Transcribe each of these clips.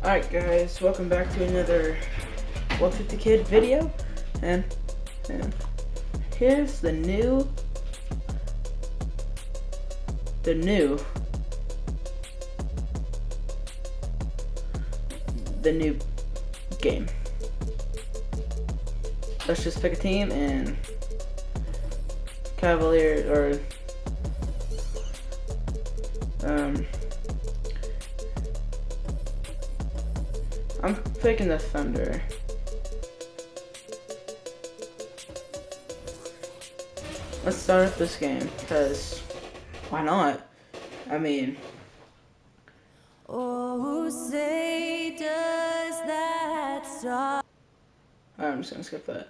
Alright guys, welcome back to another 150 Kid video, and here's the new game. Let's just pick a team and Cavalier I'm picking the Thunder. Let's start up this game, because why not? I mean, oh, say does that stop? I'm just gonna skip that.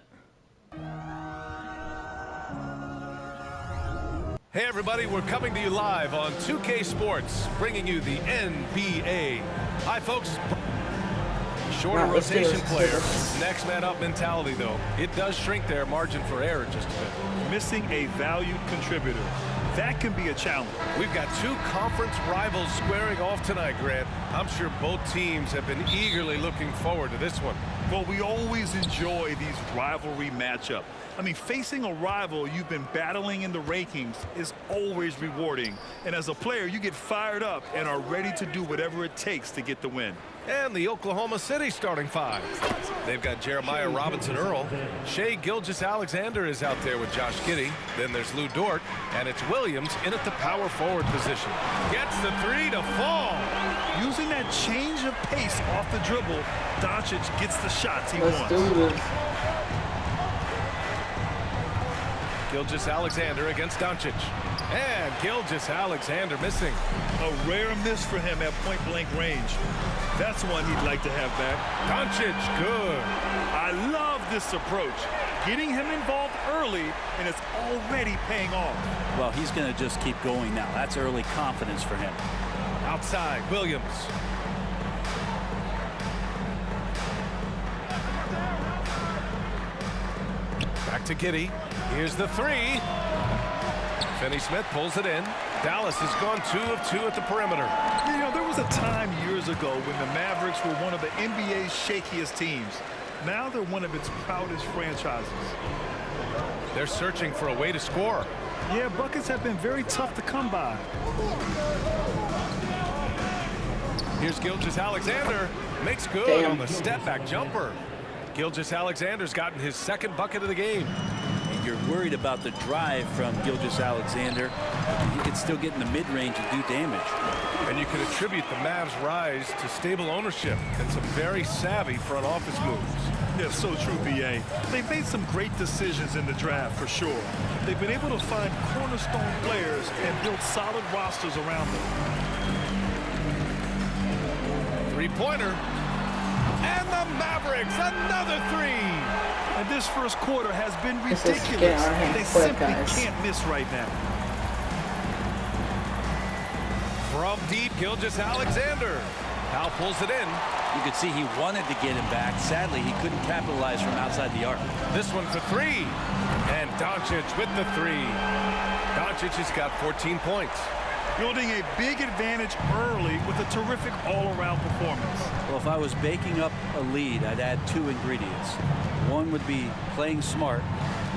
Hey everybody, we're coming to you live on 2K Sports, bringing you the NBA. Hi folks. Shorter rotation player, next man up mentality though. It does shrink their margin for error just a bit. Missing a valued contributor. That can be a challenge. We've got two conference rivals squaring off tonight, Grant. I'm sure both teams have been eagerly looking forward to this one. Well, we always enjoy these rivalry matchups. I mean, facing a rival you've been battling in the rankings is always rewarding. And as a player, you get fired up and are ready to do whatever it takes to get the win. And the Oklahoma City starting five. They've got Jeremiah Robinson-Earl. Shai Gilgeous-Alexander is out there with Josh Giddey. Then there's Lou Dort. And it's Williams in at the power forward position. Gets the three to fall. Using that change of pace off the dribble, Doncic gets the shots he wants. Let's do this. Gilgeous-Alexander against Doncic. And Gilgeous-Alexander missing. A rare miss for him at point-blank range. That's one he'd like to have back. Doncic, good. I love this approach. Getting him involved early, and it's already paying off. Well, he's going to just keep going now. That's early confidence for him. Outside, Williams. Back to Giddey. Here's the three. Finney-Smith pulls it in. Dallas has gone 2 of 2 at the perimeter. You know, there was a time years ago when the Mavericks were one of the NBA's shakiest teams. Now they're one of its proudest franchises. They're searching for a way to score. Yeah, buckets have been very tough to come by. Here's Gilgeous-Alexander. Makes good on the step-back jumper. Gilgeous-Alexander's gotten his second bucket of the game. You're worried about the drive from Gilgeous-Alexander. He can still get in the mid-range and do damage. And you can attribute the Mavs' rise to stable ownership and some very savvy front office moves. Yeah, so true, B.A. They've made some great decisions in the draft, for sure. They've been able to find cornerstone players and build solid rosters around them. Three-pointer. And the Mavericks, another three. And this first quarter has been ridiculous. They simply can't miss right now. From deep, Gilgeous-Alexander. Powell pulls it in. You could see he wanted to get him back. Sadly, he couldn't capitalize from outside the arc. This one for three. And Doncic with the three. Doncic has got 14 points. Building a big advantage early with a terrific all-around performance. Well, if I was baking up a lead, I'd add two ingredients. One would be playing smart.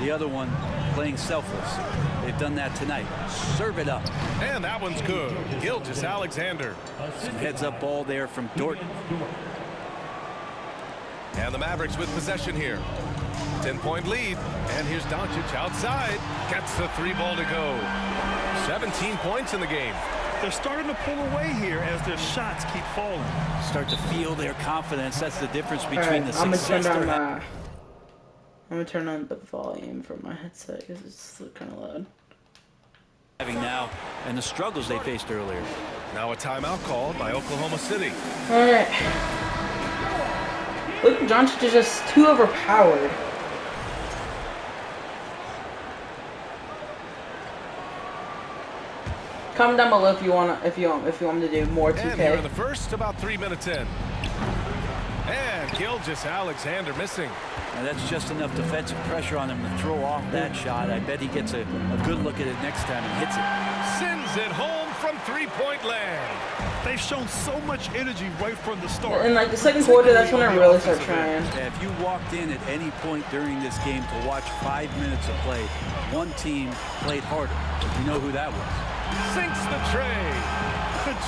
The other one, playing selfless. They've done that tonight. Serve it up. And that one's good. Gilgeous-Alexander. Some heads-up ball there from Dort. And the Mavericks with possession here. 10-point lead. And here's Doncic outside. Gets the three ball to go. 17 points in the game. They're starting to pull away here as their shots keep falling. Start to feel their confidence. That's the difference between the success they're having. I'm gonna turn on the volume from my headset because it's kind of loud. Now, and the struggles they faced earlier. Now a timeout called by Oklahoma City. All right. Luka Doncic is just too overpowered. Comment down below if you want me to do more 2K. And here in the first, about 3 minutes in. And Gilgeous-Alexander missing. Now that's just enough defensive pressure on him to throw off that shot. I bet he gets a good look at it next time and hits it. Sends it home from three-point land. They've shown so much energy right from the start. In like the second quarter, that's when I really start trying. Yeah, if you walked in at any point during this game to watch 5 minutes of play, one team played harder. You know who that was. Sinks the tray.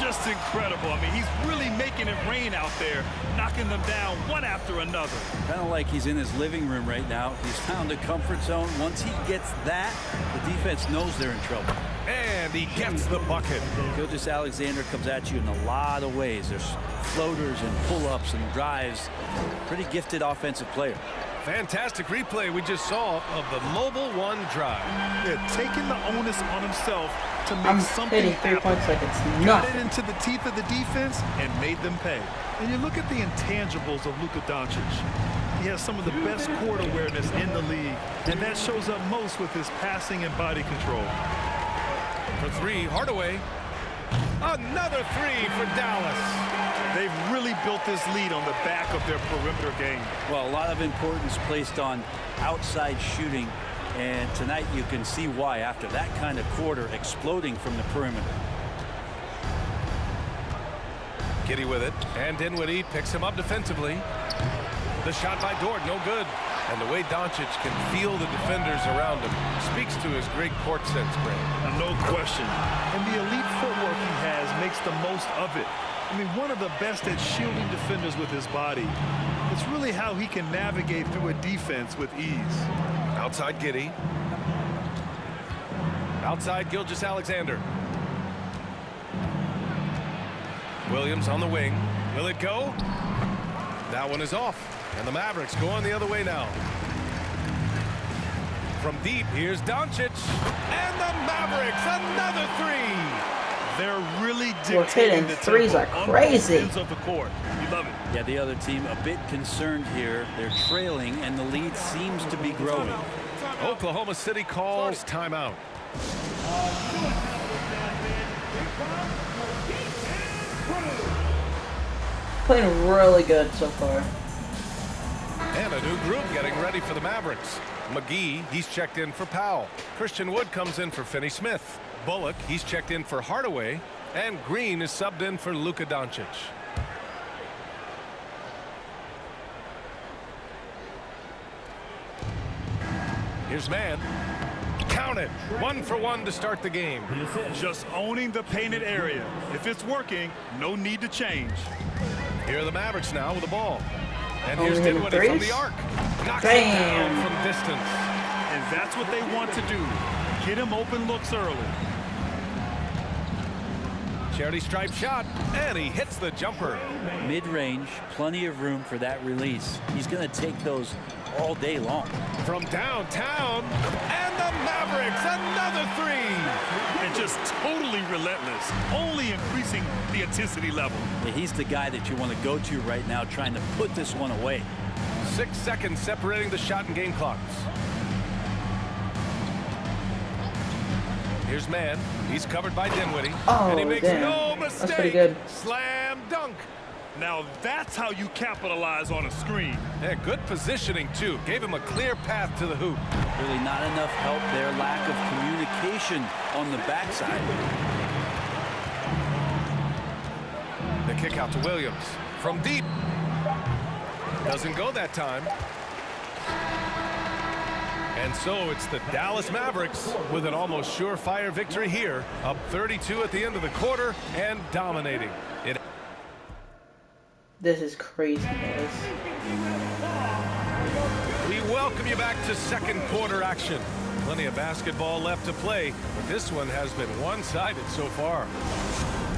Just incredible. I mean, he's really making it rain out there, knocking them down one after another. Kind of like he's in his living room right now. He's found a comfort zone. Once he gets that, the defense knows they're in trouble. And he gets the bucket. Gilgeous-Alexander comes at you in a lot of ways. There's floaters and pull-ups and drives. Pretty gifted offensive player. Fantastic replay we just saw of the mobile one drive. Yeah, taking the onus on himself to make I'm something hitting 3 happen. points like it's Got nothing. it into the teeth of the defense and made them pay. And you look at the intangibles of Luka Doncic. He has some of the best court awareness in the league, and that shows up most with his passing and body control. For three, Hardaway. Another three for Dallas. They've really built this lead on the back of their perimeter game. Well, a lot of importance placed on outside shooting, and tonight you can see why after that kind of quarter exploding from the perimeter. Giddy with it, and Dinwiddie picks him up defensively. The shot by Dort, no good. And the way Doncic can feel the defenders around him speaks to his great court sense, Grant. No question. And the elite footwork he has makes the most of it. I mean, one of the best at shielding defenders with his body. It's really how he can navigate through a defense with ease. Outside Giddy. Outside Gilgeous-Alexander. Williams on the wing. Will it go? That one is off. And the Mavericks going the other way now. From deep, here's Doncic. And the Mavericks, another three. They're really We're dictating hitting the threes tempo are on both crazy. ends of the court. You love it. Yeah, the other team a bit concerned here. They're trailing, and the lead seems to be growing. Oklahoma City calls timeout. Playing really good so far. And a new group getting ready for the Mavericks. McGee, he's checked in for Powell. Christian Wood comes in for Finney-Smith. Bullock, he's checked in for Hardaway. And Green is subbed in for Luka Doncic. Here's Mann. Count it. 1 for 1 to start the game. Just owning the painted area. If it's working, no need to change. Here are the Mavericks now with the ball. And Oh, here's we're hitting Dinwiddie from threes? the arc. Knocks it Bam. down from distance. And that's what they want to do. Get him open looks early. Charity stripe shot. And he hits the jumper. Mid-range, plenty of room for that release. He's going to take those all day long. From downtown. And the Mavericks, another three. And just totally relentless. Only increasing the intensity level. Yeah, he's the guy that you want to go to right now, trying to put this one away. 6 seconds separating the shot and game clocks. Here's Mann. He's covered by Dinwiddie. Oh, and he makes damn. no That's mistake. pretty good. Slam dunk. Now that's how you capitalize on a screen. Yeah, good positioning, too. Gave him a clear path to the hoop. Really not enough help there. Lack of communication on the backside. The kick out to Williams. From deep. Doesn't go that time. And so it's the Dallas Mavericks with an almost surefire victory here. Up 32 at the end of the quarter and dominating. This is crazy, guys. We welcome you back to second quarter action. Plenty of basketball left to play, but this one has been one-sided so far.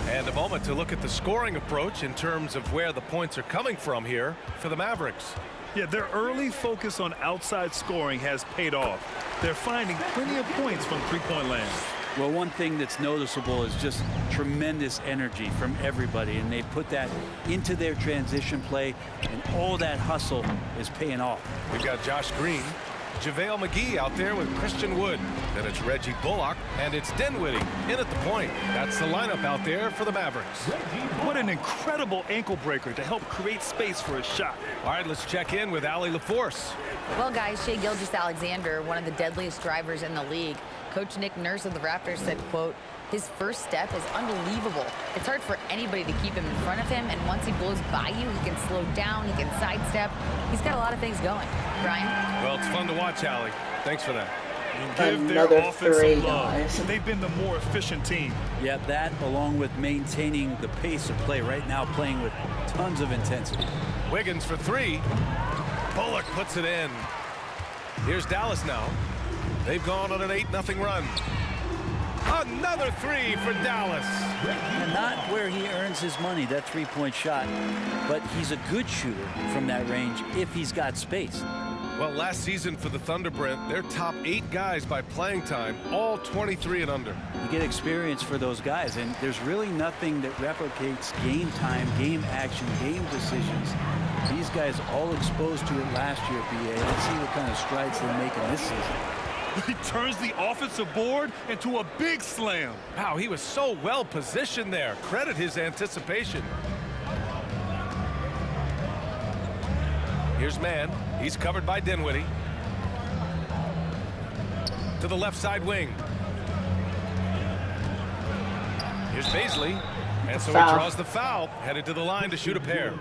And a moment to look at the scoring approach in terms of where the points are coming from here for the Mavericks. Yeah, their early focus on outside scoring has paid off. They're finding plenty of points from three-point land. Well, one thing that's noticeable is just tremendous energy from everybody, and they put that into their transition play, and all that hustle is paying off. We've got Josh Green, JaVale McGee out there with Christian Wood. Then it's Reggie Bullock, and it's Dinwiddie in at the point. That's the lineup out there for the Mavericks. What an incredible ankle breaker to help create space for a shot. All right, let's check in with Allie LaForce. Well, guys, Shai Gilgeous-Alexander, one of the deadliest drivers in the league. Coach Nick Nurse of the Raptors said, quote, His first step is unbelievable. It's hard for anybody to keep him in front of him, and once he blows by you, he can slow down, he can sidestep. He's got a lot of things going. Brian? Well, it's fun to watch, Allie. Thanks for that. Give their Another offense three, some love. guys. They've been the more efficient team. Yeah, that along with maintaining the pace of play right now, playing with tons of intensity. Wiggins for three. Bullock puts it in. Here's Dallas now. They've gone on an 8-0 run. Another three for Dallas. And not where he earns his money, that three-point shot, but he's a good shooter from that range if he's got space. Well, last season for the Thunder, Brent, their top 8 guys by playing time, all 23 and under. You get experience for those guys, and there's really nothing that replicates game time, game action, game decisions. These guys all exposed to it last year, BA. Let's see what kind of strides they're making this season. He turns the offensive board into a big slam. Wow, he was so well positioned there. Credit his anticipation. Here's Mann. He's covered by Dinwiddie. To the left side wing. Here's Baisley. And so he draws the foul. Headed to the line to shoot a pair.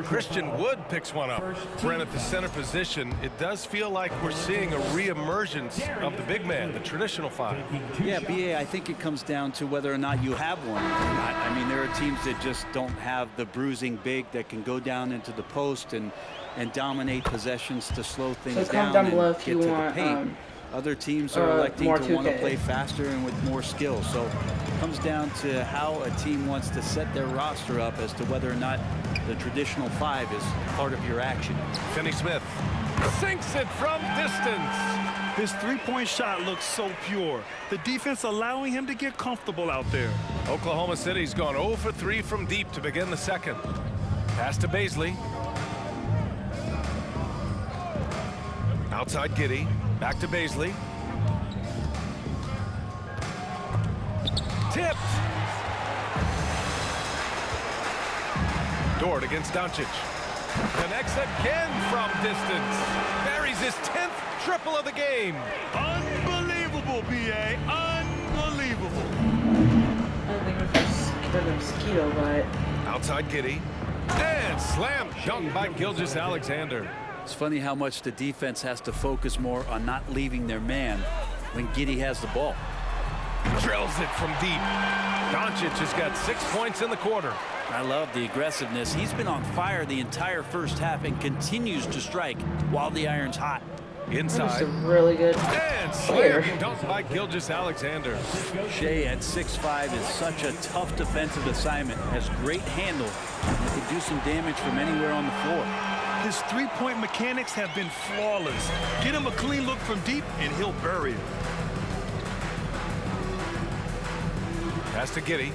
Christian Wood picks one up. Brent at the center position. It does feel like we're seeing a reemergence of the big man, the traditional five. Yeah, BA, I think it comes down to whether or not you have one or not. I mean, there are teams that just don't have the bruising big that can go down into the post and dominate possessions to slow things comment down down below and if get you to want, the paint. Other teams are electing more to want to 2K. play faster and with more skill. So it comes down to how a team wants to set their roster up as to whether or not the traditional five is part of your action. Finney-Smith sinks it from distance. His three-point shot looks so pure. The defense allowing him to get comfortable out there. Oklahoma City's gone 0 for 3 from deep to begin the second. Pass to Baisley. Outside Giddey. Back to Baisley. Tipped. Dort against Doncic. Connects again from distance. Buries his 10th triple of the game. Unbelievable, BA. Unbelievable. I think it was a mosquito bite. Outside Giddey. And slam dunk by Gilgeous-Alexander. It's funny how much the defense has to focus more on not leaving their man when Giddey has the ball. Drills it from deep. Doncic has got 6 points in the quarter. I love the aggressiveness. He's been on fire the entire first half and continues to strike while the iron's hot. It's Inside. a really good And player. slam dunk by Gilgeous-Alexander. Shea at 6'5" is such a tough defensive assignment. Has great handle and can do some damage from anywhere on the floor. His three-point mechanics have been flawless. Get him a clean look from deep, and he'll bury it. Pass to Giddey.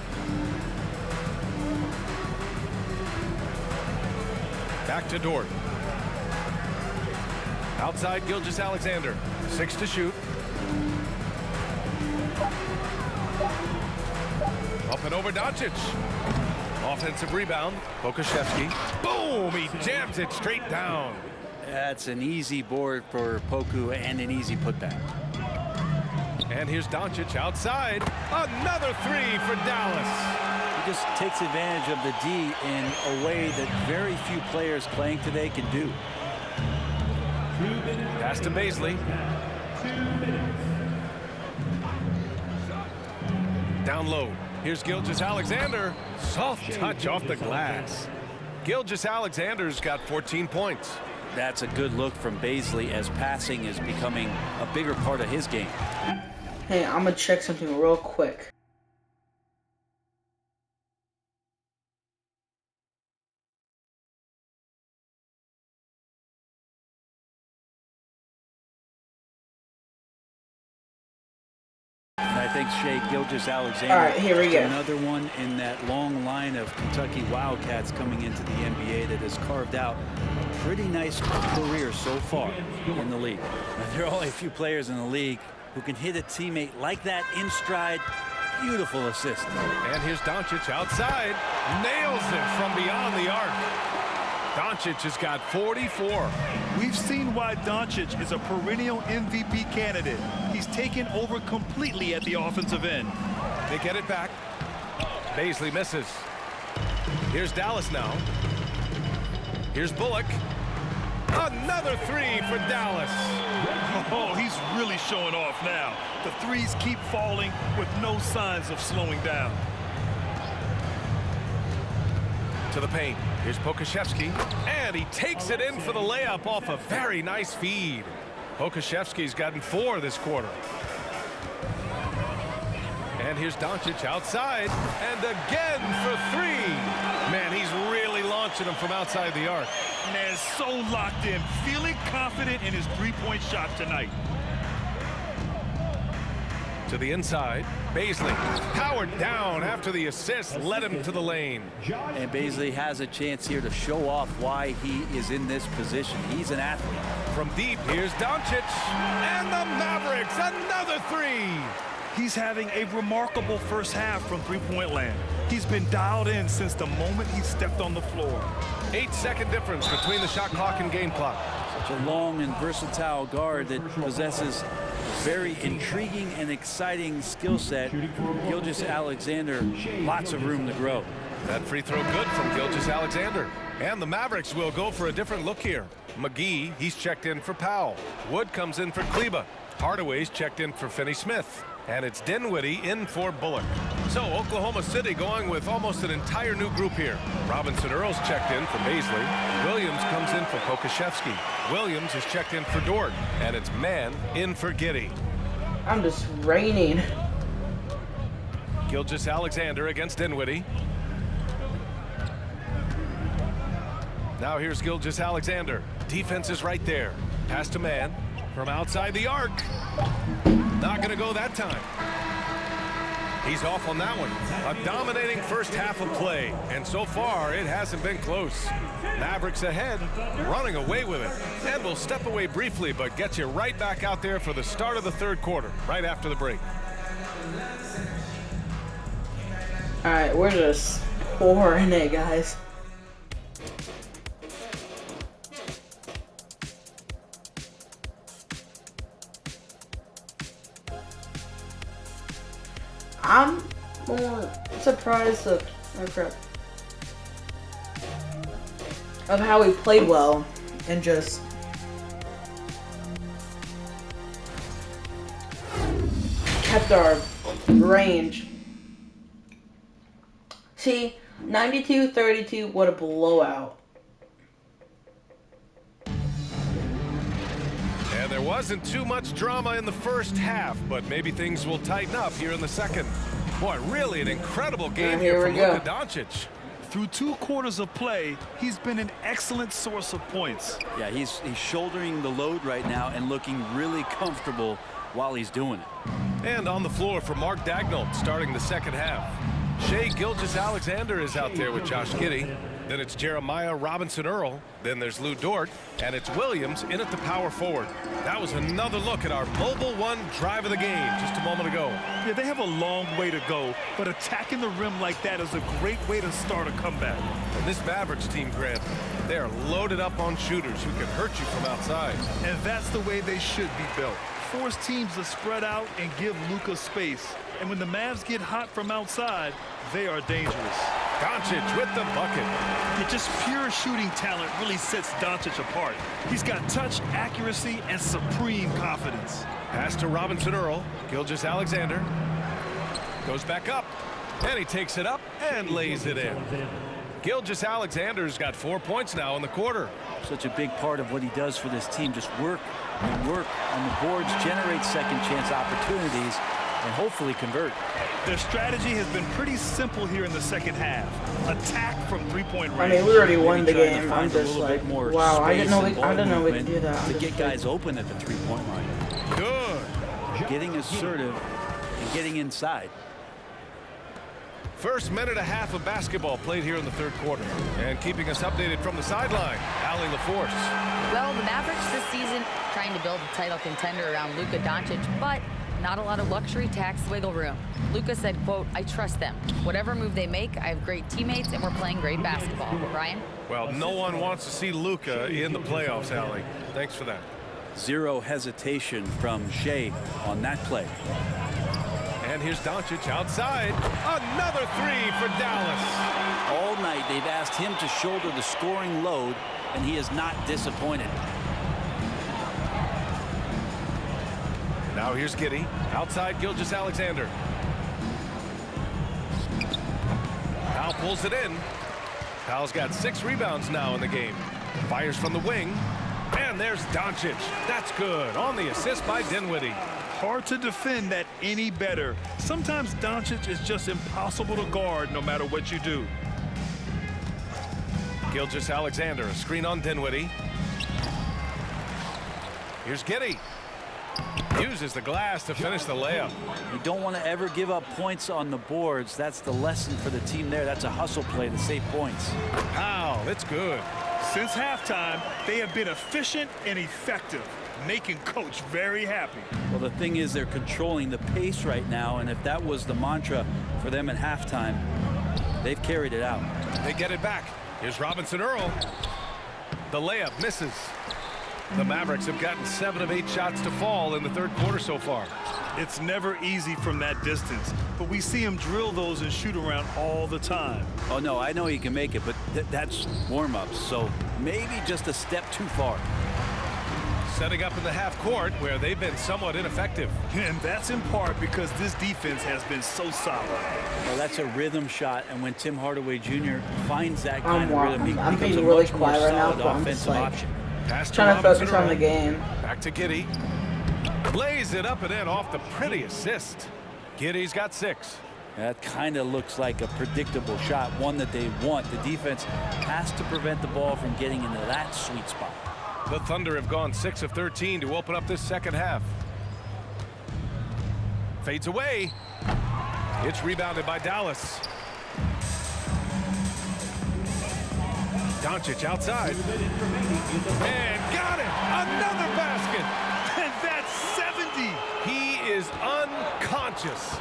Back to Dort. Outside Gilgeous-Alexander. 6 to shoot. Up and over Doncic. Offensive rebound. Pokuševski. Boom! He jams it straight down. That's an easy board for Poku and an easy putback. And here's Doncic outside. Another three for Dallas. He just takes advantage of the D in a way that very few players playing today can do. Pass to Baisley. Down low. Here's Gilgeous-Alexander. Soft touch off the glass. Gilgeous-Alexander's got 14 points. That's a good look from Baisley as passing is becoming a bigger part of his game. Hey, I'm gonna check something real quick. I think Shea Gilgeous-Alexander. All right, here we go. Another one in that long line of Kentucky Wildcats coming into the NBA that has carved out a pretty nice career so far in the league. Now, there are only a few players in the league who can hit a teammate like that in stride. Beautiful assist. And here's Doncic outside. Nails it from beyond the arc. Doncic has got 44. We've seen why Doncic is a perennial MVP candidate. He's taken over completely at the offensive end. They get it back. Baisley misses. Here's Dallas now. Here's Bullock. Another three for Dallas. Oh, he's really showing off now. The threes keep falling with no signs of slowing down. To the paint. Here's Pokashevsky. And he takes it in for the layup off a very nice feed. Pokashevsky's gotten 4 this quarter. And here's Doncic outside. And again for 3. Man, he's really launching them from outside the arc. Man, so locked in, feeling confident in his three-point shot tonight. To the inside. Baisley powered down after the assist led him to the lane. And Baisley has a chance here to show off why he is in this position. He's an athlete. From deep, here's Doncic. And the Mavericks, another 3. He's having a remarkable first half from three-point land. He's been dialed in since the moment he stepped on the floor. 8-second difference between the shot clock and game clock. Such a long and versatile guard that possesses a very intriguing and exciting skill set. Gilgeous-Alexander, lots of room to grow. That free throw good from Gilgeous-Alexander. And the Mavericks will go for a different look here. McGee, he's checked in for Powell. Wood comes in for Kleba. Hardaway's checked in for Finney-Smith. And it's Dinwiddie in for Bullock. So Oklahoma City going with almost an entire new group here. Robinson Earl's checked in for Baisley. Williams comes in for Pokashevsky. Williams is checked in for Dort. And it's Mann in for Giddey. I'm just raining. Gilgeous-Alexander against Dinwiddie. Now here's Gilgeous-Alexander. Defense is right there. Pass to Mann from outside the arc. Not going to go that time. He's off on that one. A dominating first half of play. And so far, it hasn't been close. Mavericks ahead, running away with it. And we'll step away briefly, but get you right back out there for the start of the third quarter, right after the break. All right, we're just pouring it, guys. I'm more surprised of how he played well and just kept our range. See, 92-32, what a blowout. And there wasn't too much drama in the first half, but maybe things will tighten up here in the second. Boy, really an incredible game here from Luka Doncic. Through 2 quarters of play, he's been an excellent source of points. Yeah, he's shouldering the load right now and looking really comfortable while he's doing it. And on the floor for Mark Daigneault starting the second half. Shai Gilgeous-Alexander is out there with Josh Giddey. Then it's Jeremiah Robinson Earl. Then there's Lou Dort. And it's Williams in at the power forward. That was another look at our Mobile One drive of the game just a moment ago. Yeah, they have a long way to go, but attacking the rim like that is a great way to start a comeback. And this Mavericks team, Grant, they are loaded up on shooters who can hurt you from outside. And that's the way they should be built. Force teams to spread out and give Luka space. And when the Mavs get hot from outside, they are dangerous. Doncic with the bucket. Yeah, just pure shooting talent really sets Doncic apart. He's got touch, accuracy, and supreme confidence. Pass to Robinson Earl. Gilgeous-Alexander goes back up. And he takes it up and lays it in. Gilgeous-Alexander's got 4 points now in the quarter. Such a big part of what he does for this team. Just work and work on the boards, generate second chance opportunities, and hopefully convert. Their strategy has been pretty simple here in the second half. Attack from three-point range. I mean, we already won the Maybe trying to game. find I'm a just little like, bit more wow, I didn't know we space could do that. to get guys open at the three-point line. Good. Getting assertive and getting inside. First minute and a half of basketball played here in the third quarter. And keeping us updated from the sideline, Allie LaForce. Well, the Mavericks this season trying to build a title contender around Luka Doncic, but not a lot of luxury tax wiggle room. Luka said, quote, "I trust them. Whatever move they make, I have great teammates and we're playing great basketball." Brian? Well, no one wants to see Luka in the playoffs, Allie. Thanks for that. Zero hesitation from Shea on that play. And here's Doncic outside. Another three for Dallas. All night they've asked him to shoulder the scoring load, and he is not disappointed. Now here's Giddey. Outside Gilgeous-Alexander. Powell pulls it in. Powell's got 6 rebounds now in the game. Fires from the wing. And there's Doncic. That's good. On the assist by Dinwiddie. Hard to defend that any better. Sometimes Doncic is just impossible to guard no matter what you do. Gilgeous-Alexander, a screen on Dinwiddie. Here's Giddey. Uses the glass to finish the layup. You don't want to ever give up points on the boards. That's the lesson for the team there. That's a hustle play to save points. Powell, it's good. Since halftime, they have been efficient and effective, making Coach very happy. Well, the thing is, they're controlling the pace right now, and if that was the mantra for them at halftime, they've carried it out. They get it back. Here's Robinson Earl. The layup misses. The Mavericks have gotten 7 of 8 shots to fall in the third quarter so far. It's never easy from that distance, but we see him drill those and shoot around all the time. Oh, no, I know he can make it, but that's warm-ups, so maybe just a step too far. Setting up in the half court where they've been somewhat ineffective. And that's in part because this defense has been so solid. Well, that's a rhythm shot, and when Tim Hardaway Jr. finds that kind of rhythm, he I'm becomes being a really much more quiet right now, solid but I'm just offensive like option. Pass trying to focus Robinson on the Earl. game. Back to Giddey. Lays it up and in off the pretty assist. Giddey's got 6. That kind of looks like a predictable shot, one that they want. The defense has to prevent the ball from getting into that sweet spot. The Thunder have gone 6 of 13 to open up this second half. Fades away. It's rebounded by Dallas. Doncic outside. And got it. Another basket. And that's 70. He is unconscious.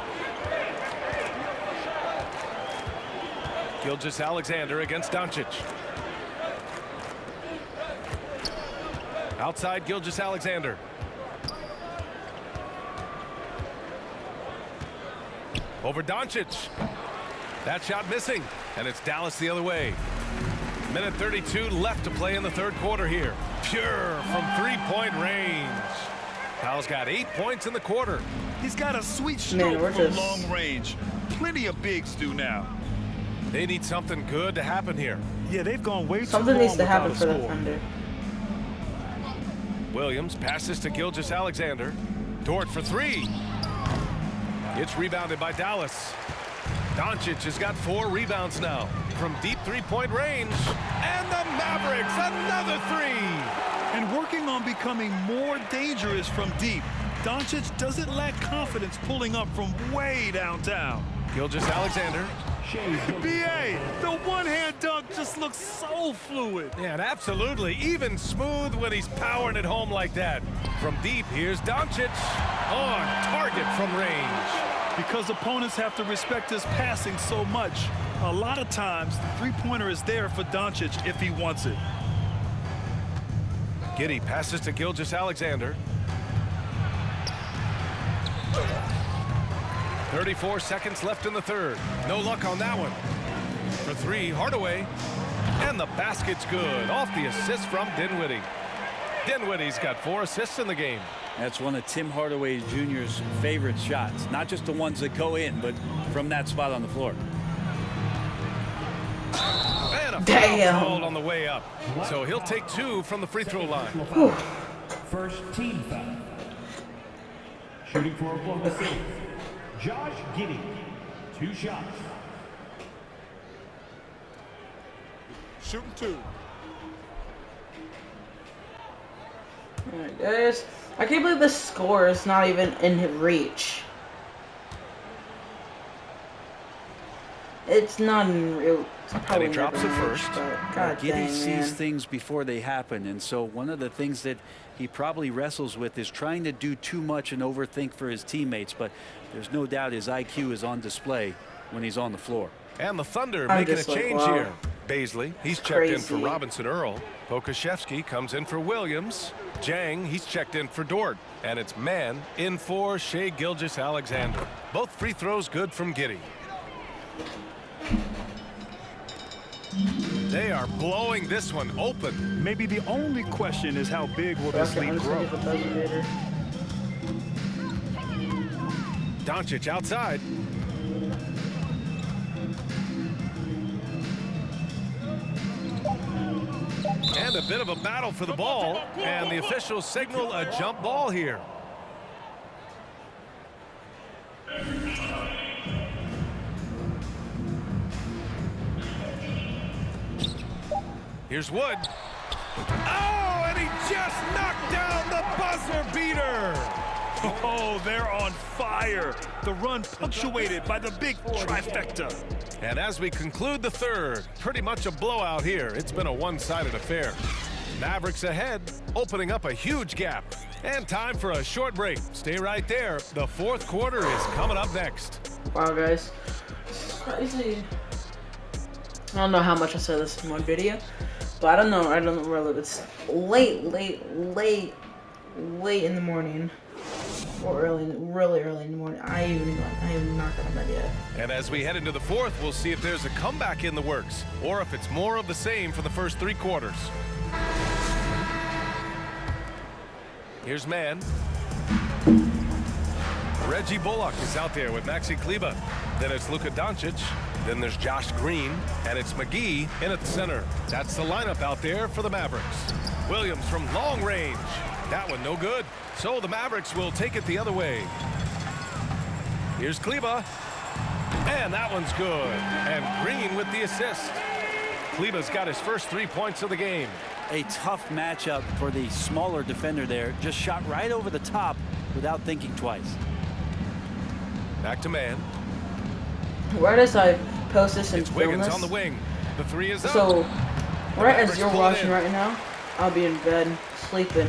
Gilgeous-Alexander against Doncic. Outside Gilgeous-Alexander. Over Doncic. That shot missing, and it's Dallas the other way. Minute 32 left to play in the third quarter here. Pure from 3-point range. Powell's got 8 points in the quarter. He's got a sweet stroke from long range. Plenty of bigs do now. They need something good to happen here. Yeah, they've gone way too long Something needs to happen without a for the score. Thunder. Williams passes to Gilgeous-Alexander. Dort for 3. It's rebounded by Dallas. Doncic has got 4 rebounds now from deep 3-point range. And the Mavericks, another 3. And working on becoming more dangerous from deep. Doncic doesn't lack confidence pulling up from way downtown. Gilgeous-Alexander. B.A., the one-hand dunk just looks so fluid. Yeah, and absolutely even smooth when he's powering it home like that. From deep, here's Doncic on target from range. Because opponents have to respect his passing so much, a lot of times the three-pointer is there for Doncic if he wants it. Giddey passes to Gilgeous-Alexander. 34 seconds left in the third. No luck on that one. For 3, Hardaway. And the basket's good. Off the assist from Dinwiddie. Dinwiddie's got 4 assists in the game. That's one of Tim Hardaway Jr.'s favorite shots. Not just the ones that go in, but from that spot on the floor. And a Damn. foul called on the way up. So he'll take 2 from the free throw line. First team foul. Shooting for Oklahoma City, Josh Giddey, 2 shots. Shooting 2. Alright, guys. I can't believe the score is not even in reach. It's not in And he drops it first. God Giddy dang, sees man. things before they happen, and so one of the things that he probably wrestles with is trying to do too much and overthink for his teammates, but there's no doubt his IQ is on display when he's on the floor. And the Thunder I'm making a just like, change wow. here. Baisley, he's checked in for Crazy. Robinson Earl. Pokashevsky comes in for Williams. Jang, he's checked in for Dort. And it's Mann in for Shai Gilgeous-Alexander. Both free throws good from Giddy. They are blowing this one open. Maybe the only question is how big will this Okay, I'm lead just gonna grow? get the buzzer beater. Doncic outside. And a bit of a battle for the ball. And the officials signal a jump ball here. Here's Wood. Oh, and he just knocked down the buzzer beater. Oh, they're on fire. The run punctuated by the big trifecta. And as we conclude the third, pretty much a blowout here. It's been a one-sided affair. Mavericks ahead, opening up a huge gap. And time for a short break. Stay right there. The fourth quarter is coming up next. Wow, guys. It's crazy. I don't know how much I said this in one video, but I don't know really. It's late in the morning. Or really early in the morning. I am not gonna bed yet. And as we head into the fourth, we'll see if there's a comeback in the works, or if it's more of the same for the first three quarters. Here's Mann. Reggie Bullock is out there with Maxi Kleber. Then it's Luka Doncic. Then there's Josh Green, and it's McGee in at the center. That's the lineup out there for the Mavericks. Williams from long range. That one no good. So the Mavericks will take it the other way. Here's Kleber. And that one's good. And Green with the assist. Kleber's got his first 3 points of the game. A tough matchup for the smaller defender there. Just shot right over the top without thinking twice. Back to Mann. Where does I post this and It's film Wiggins this? on the wing. The three is up. So, right as Mavericks you're pull it watching in. right now, I'll be in bed sleeping.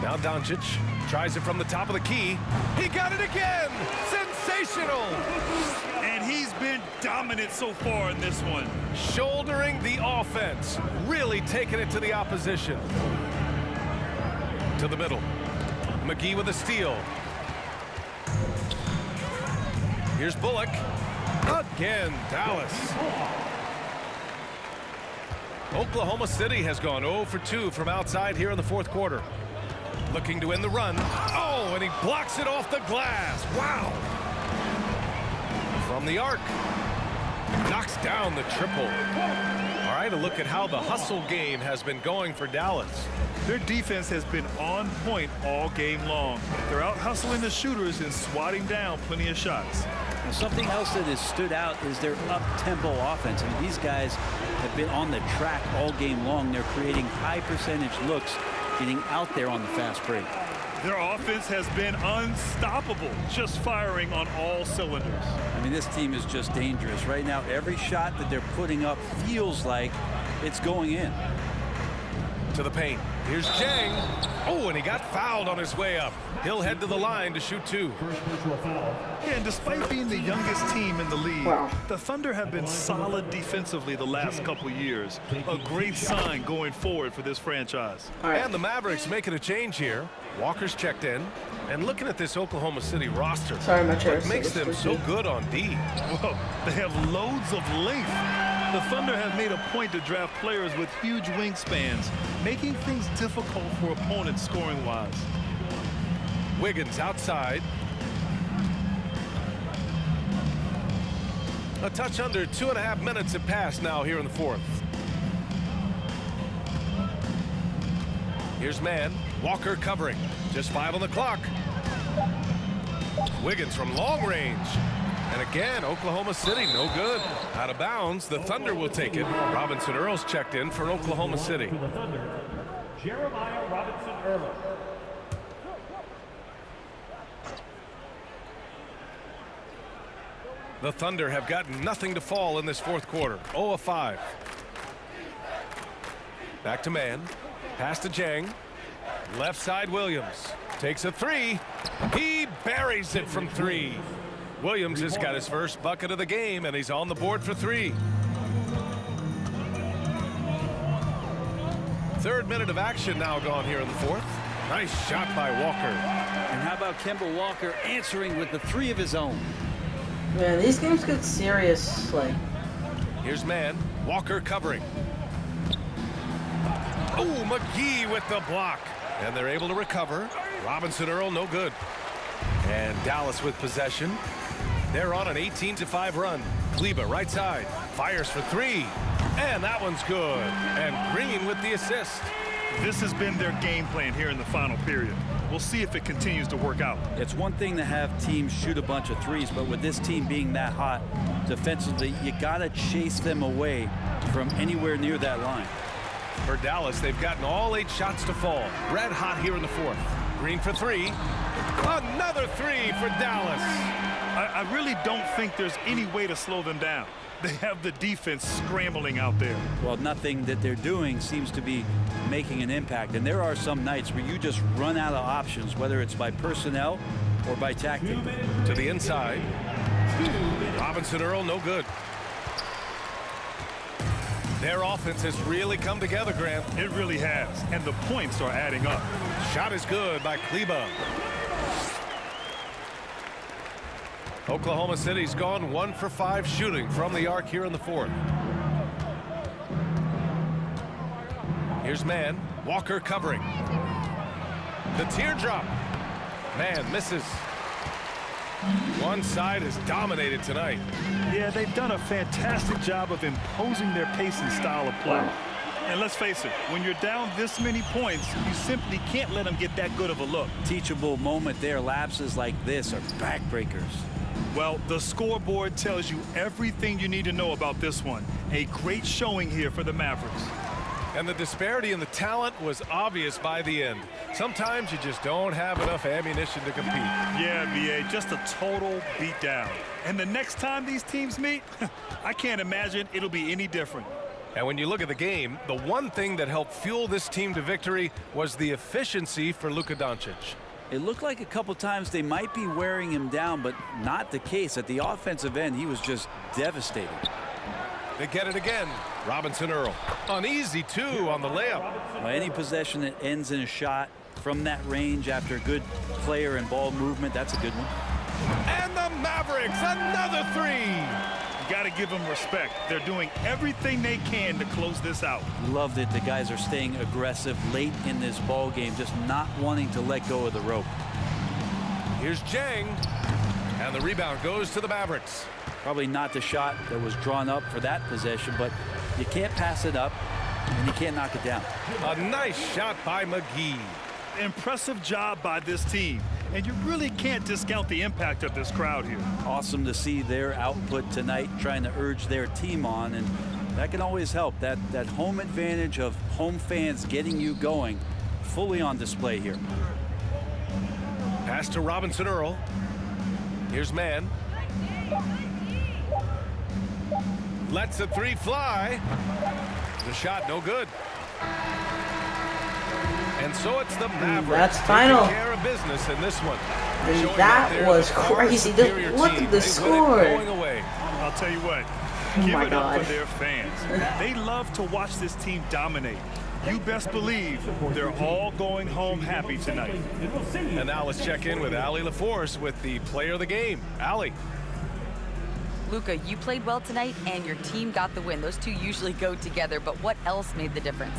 Now Doncic tries it from the top of the key. He got it again. Sensational. And he's been dominant so far in this one. Shouldering the offense. Really taking it to the opposition. To the middle. McGee with a steal. Here's Bullock. Again, Dallas. Oklahoma City has gone 0 for 2 from outside here in the fourth quarter. Looking to end the run. Oh, and he blocks it off the glass. Wow. From the arc. Knocks down the triple. All right, a look at how the hustle game has been going for Dallas. Their defense has been on point all game long. They're out hustling the shooters and swatting down plenty of shots. Now, something else that has stood out is their up-tempo offense. I mean, these guys have been on the track all game long. They're creating high percentage looks, getting out there on the fast break. Their offense has been unstoppable, just firing on all cylinders. I mean, this team is just dangerous. Right now, every shot that they're putting up feels like it's going in. To the paint. Here's Jang. Oh, and he got fouled on his way up. He'll head to the line to shoot two. First personal foul. Yeah, and despite being the youngest team in the league, Wow. the Thunder have been solid defensively the last couple years. A great sign going forward for this franchise. All right. And the Mavericks making a change here. Walker's checked in. And looking at this Oklahoma City roster, Sorry, my chair what is makes so them so squishy. good on D? Well, they have loads of length. The Thunder have made a point to draft players with huge wingspans, making things difficult for opponents scoring-wise. Wiggins outside. A touch under 2.5 minutes have passed now here in the fourth. Here's Mann. Walker covering. Just 5 on the clock. Wiggins from long range. And again, Oklahoma City, no good. Out of bounds, the Thunder will take it. Robinson Earl's checked in for Oklahoma City. For the Thunder, Jeremiah Robinson Earl. The Thunder have got nothing to fall in this fourth quarter. 0 of 5. Back to man. Pass to Jang. Left side Williams. Takes a three. He buries it from 3. Williams has got his first bucket of the game, and he's on the board for 3. Third minute of action now gone here in the fourth. Nice shot by Walker. And how about Kemba Walker answering with the 3 of his own? Man, these games get serious. Like, here's man. Walker covering. Oh, McGee with the block. And they're able to recover. Robinson Earl, no good. And Dallas with possession. They're on an 18-5 run. Kleba, right side. Fires for 3. And that one's good. And Green with the assist. This has been their game plan here in the final period. We'll see if it continues to work out. It's one thing to have teams shoot a bunch of threes, but with this team being that hot defensively, you got to chase them away from anywhere near that line. For Dallas, they've gotten all 8 shots to fall. Red hot here in the fourth. Green for 3. Another 3 for Dallas. I really don't think there's any way to slow them down. They have the defense scrambling out there. Well, nothing that they're doing seems to be making an impact. And there are some nights where you just run out of options, whether it's by personnel or by tactic. To the inside. Robinson Earl, no good. Their offense has really come together, Grant. It really has. And the points are adding up. Shot is good by Kleba. Oklahoma City's gone 1 for 5 shooting from the arc here in the fourth. Here's man. Walker covering. The teardrop. Man misses. One side is dominated tonight. Yeah, they've done a fantastic job of imposing their pace and style of play. Wow. And let's face it, when you're down this many points, you simply can't let them get that good of a look. Teachable moment there. Lapses like this are backbreakers. Well, the scoreboard tells you everything you need to know about this one. A great showing here for the Mavericks. And the disparity in the talent was obvious by the end. Sometimes you just don't have enough ammunition to compete. Yeah, BA, just a total beatdown. And the next time these teams meet, I can't imagine it'll be any different. And when you look at the game, the one thing that helped fuel this team to victory was the efficiency for Luka Doncic. It looked like a couple times they might be wearing him down, but not the case. At the offensive end, he was just devastating. They get it again. Robinson Earl. An easy 2 on the layup. Well, any possession that ends in a shot from that range after a good player and ball movement, that's a good one. And the Mavericks, another 3. You got to give them respect. They're doing everything they can to close this out. Love that the guys are staying aggressive late in this ball game, just not wanting to let go of the rope. Here's Jang. And the rebound goes to the Mavericks. Probably not the shot that was drawn up for that possession, but you can't pass it up and you can't knock it down. A nice shot by McGee. Impressive job by this team. And you really can't discount the impact of this crowd here. Awesome to see their output tonight, trying to urge their team on, and that can always help. That home advantage of home fans getting you going, fully on display here. Pass to Robinson Earl. Here's man. Lets a 3 fly. The shot no good. And so it's the Mavericks. That's final. Taking care of business in this one. Dude, that was crazy. Look at the score. I'll tell you what. Give it up for their fans. They love to watch this team dominate. You best believe they're all going home happy tonight. And now let's check in with Allie LaForce with the player of the game. Allie. Luka, you played well tonight, and your team got the win. Those two usually go together, but what else made the difference?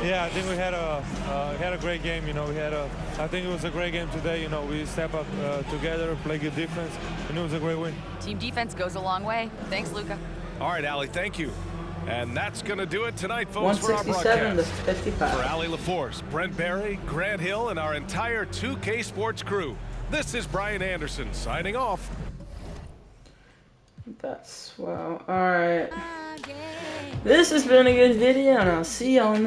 Yeah, I think we had a great game. You know, I think it was a great game today. You know, we step up together, play good defense, and it was a great win. Team defense goes a long way. Thanks, Luka. All right, Allie, thank you. And that's going to do it tonight, folks, for our 167 to broadcast. 55. For Allie LaForce, Brent Barry, Grant Hill, and our entire 2K Sports crew, this is Brian Anderson signing off. That's swell. All right. This has been a good video, and I'll see y'all in the